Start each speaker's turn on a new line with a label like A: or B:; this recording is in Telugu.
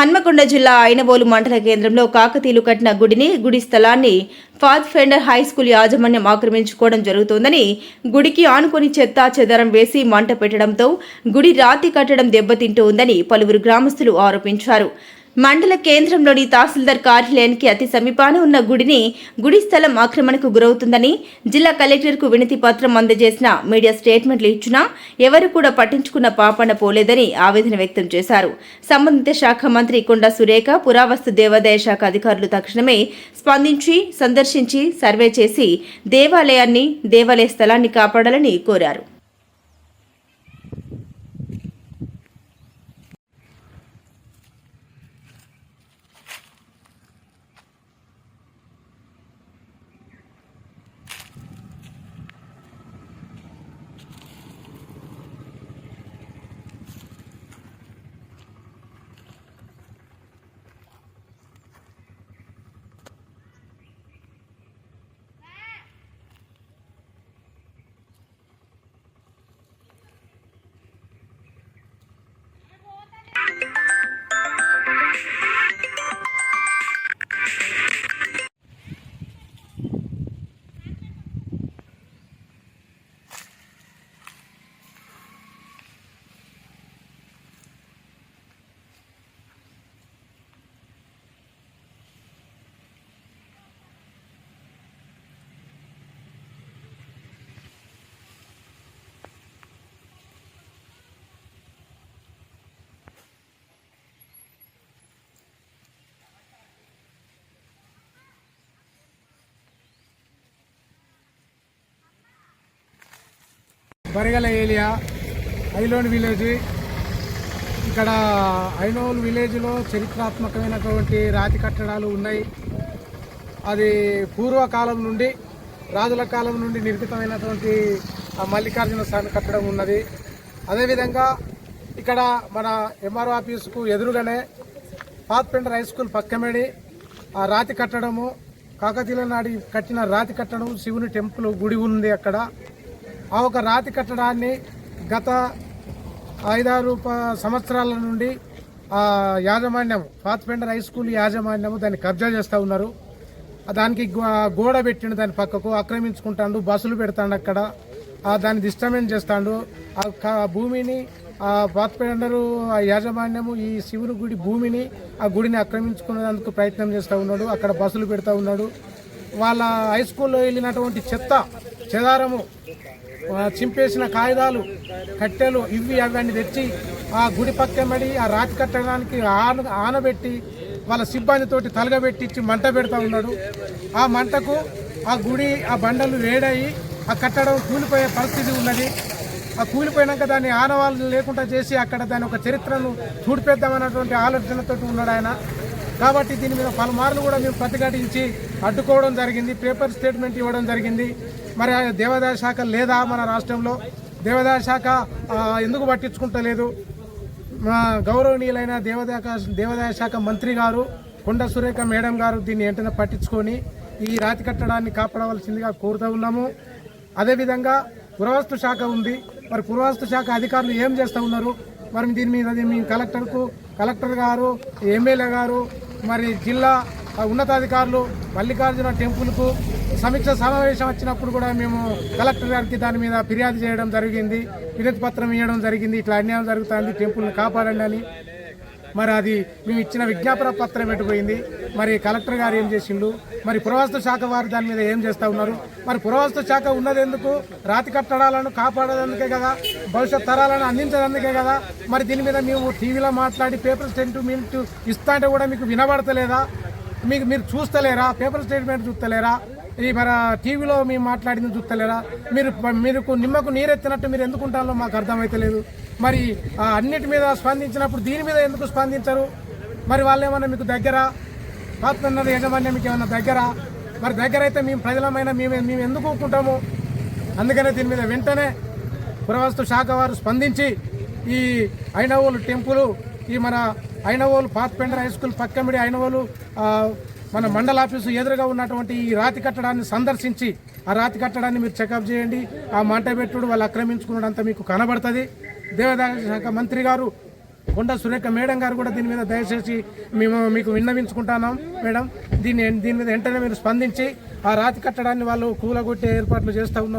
A: హన్మకొండ జిల్లా ఐనవోలు మండల కేంద్రంలో కాకతీయులు కట్టిన గుడి స్థలాన్ని పాత్ ఫెండర్ హై స్కూల్ యాజమాన్యం ఆక్రమించుకోవడం జరుగుతోందని, గుడికి ఆనుకొని చెత్తా చెదారం వేసి మంట పెట్టడంతో గుడి రాతి కట్టడం దెబ్బతింటూ ఉందని పలువురు గ్రామస్తులు ఆరోపించారు. మండల కేంద్రంలోని తహసీల్దార్ కార్యాలయానికి అతి సమీపాన ఉన్న గుడి స్థలం ఆక్రమణకు గురవుతుందని జిల్లా కలెక్టర్కు వినతి పత్రం అందజేసిన మీడియా స్టేట్మెంట్లు ఇచ్చినా ఎవరు కూడా పట్టించుకున్న పాపన పోలేదని ఆవేదన వ్యక్తం చేశారు. సంబంధిత శాఖ మంత్రి కొండా సురేఖ, పురావస్తు దేవాదాయ శాఖ అధికారులు తక్షణమే స్పందించి సందర్శించి సర్వే చేసి దేవాలయ స్థలాన్ని కాపాడాలని కోరారు.
B: Barigala area alone village. ఇక్కడ ఐలోన్ విలేజ్లో చరిత్రాత్మకమైనటువంటి రాతి కట్టడాలు ఉన్నాయి. అది పూర్వకాలం నుండి, రాజుల కాలం నుండి నిర్మితమైనటువంటి మల్లికార్జున స్వామి కట్టడం ఉన్నది. అదేవిధంగా ఇక్కడ మన ఎంఆర్ఓ ఆఫీసుకు ఎదురుగానే పాత్ ఫెండర్ హై స్కూల్ పక్కమేడి ఆ రాతి కట్టడము, కాకతీయుల నాటి కట్టిన రాతి కట్టడం, శివుని టెంపుల్ గుడి ఉంది అక్కడ. ఆ ఒక రాతి కట్టడాన్ని గత 5-6 సంవత్సరాల నుండి యాజమాన్యం, పాత్ ఫెండర్ హై స్కూల్ యాజమాన్యము దాన్ని కబ్జా చేస్తూ ఉన్నారు. దానికి గోడ పెట్టిండు, దాని పక్కకు ఆక్రమించుకుంటాడు, బస్సులు పెడతాడు అక్కడ, దాన్ని డిస్టర్బెన్స్ చేస్తాడు. ఆ భూమిని పాత్ ఫెండర్ యాజమాన్యము ఈ శివుని గుడి భూమిని, ఆ గుడిని ఆక్రమించుకునేందుకు ప్రయత్నం చేస్తూ ఉన్నాడు. అక్కడ బస్సులు పెడతా ఉన్నాడు. వాళ్ళ హై స్కూల్లో వెళ్ళినటువంటి చెత్త చెదారము, చింపేసిన కాగితాలు, కట్టెలు అవన్నీ తెచ్చి ఆ గుడి పక్కమడి ఆ రాతి కట్టడానికి ఆనబెట్టి వాళ్ళ సిబ్బందితోటి తలగబెట్టించి మంట పెడతా ఉన్నాడు. ఆ మంటకు ఆ గుడి, ఆ బండలు వేడయి ఆ కట్టడం కూలిపోయే పరిస్థితి ఉన్నది. ఆ కూలిపోయినాక దాన్ని ఆనవాళ్ళు లేకుండా చేసి అక్కడ దాని ఒక చరిత్రను చూడిపేద్దామన్నటువంటి ఆలోచనతో ఉన్నాడు ఆయన. కాబట్టి దీని మీద పలుమార్లు కూడా మేము ప్రతిఘటించి అడ్డుకోవడం జరిగింది, పేపర్ స్టేట్మెంట్ ఇవ్వడం జరిగింది. మరి దేవాదాయ శాఖ లేదా మన రాష్ట్రంలో? దేవాదాయ శాఖ ఎందుకు పట్టించుకుంటలేదు? మా గౌరవనీయులైన దేవాదాయ శాఖ మంత్రి గారు కొండా సురేఖ మేడం గారు దీన్ని వెంటనే పట్టించుకొని ఈ రాతి కట్టడాన్ని కాపాడవలసిందిగా కోరుతూ ఉన్నాము. అదేవిధంగా పురావస్తు శాఖ ఉంది. మరి పురావస్తు శాఖ అధికారులు ఏం చేస్తూ ఉన్నారు? మరి దీని మీద మీ కలెక్టర్ గారు, ఎమ్మెల్యే గారు, మరి జిల్లా ఉన్నతాధికారులు మల్లికార్జున టెంపుల్కు సమీక్ష సమావేశం వచ్చినప్పుడు కూడా మేము కలెక్టర్ గారికి దాని మీద ఫిర్యాదు చేయడం జరిగింది, వినతి పత్రం ఇవ్వడం జరిగింది. ఇట్లా అన్యాయం జరుగుతుంది, టెంపుల్ని కాపాడండి అని. మరి అది మేము ఇచ్చిన విజ్ఞాపన పత్రం ఎటుపోయింది? మరి కలెక్టర్ గారు ఏం చేసిండు? మరి పురావస్తు శాఖ వారు దాని మీద ఏం చేస్తూ ఉన్నారు? మరి పురావస్తు శాఖ ఉన్నది ఎందుకు? రాతి కట్టడాలను కాపాడేందుకే కదా, భవిష్యత్ తరాలను అందించేందుకే కదా. మరి దీని మీద మేము టీవీలో మాట్లాడి పేపర్ స్టేట్మెంట్ ఇస్తా అంటే కూడా మీకు వినబడతలేదా? మీరు చూస్తలేరా? Paper statement చూస్తలేరా? ఈ మరి టీవీలో మేము మాట్లాడింది చూస్తలేరా? మీకు నిమ్మకు నీరెత్తినట్టు మీరు ఎందుకుంటారో మాకు అర్థమైతలేదు. మరి అన్నిటి మీద స్పందించినప్పుడు దీని మీద ఎందుకు స్పందించరు? మరి వాళ్ళు ఏమన్నా మీకు దగ్గర? పాత్ ఫెండర్ యాజమాన్యం మీకు ఏమన్నా దగ్గర? మరి దగ్గర అయితే మేము ప్రజలమైన మేము ఎందుకు ఊరుకుంటాము? అందుకనే దీని మీద వెంటనే పురావస్తు శాఖ వారు స్పందించి ఈ ఐనవోలు టెంపుల్, ఈ మన Ainavolu pathfinder high school పక్కమిడి ఐనవోలు మన మండల ఆఫీసు ఎదురుగా ఉన్నటువంటి ఈ రాతి కట్టడాన్ని సందర్శించి ఆ రాతి కట్టడాన్ని మీరు చెకప్ చేయండి. ఆ మంట పెట్టుడు వాళ్ళు ఆక్రమించుకున్నదంతా మీకు కనబడుతుంది. దేవాదాయ శాఖ మంత్రి గారు కొండ సురేఖ మేడం గారు కూడా దీని మీద దయచేసి మేము మీకు విన్నవించుకుంటున్నాం మేడం. దీని మీద వెంటనే మీరు స్పందించి ఆ రాతి కట్టడాన్ని వాళ్ళు కూలగొట్టే ఏర్పాట్లు చేస్తూ ఉన్నారు.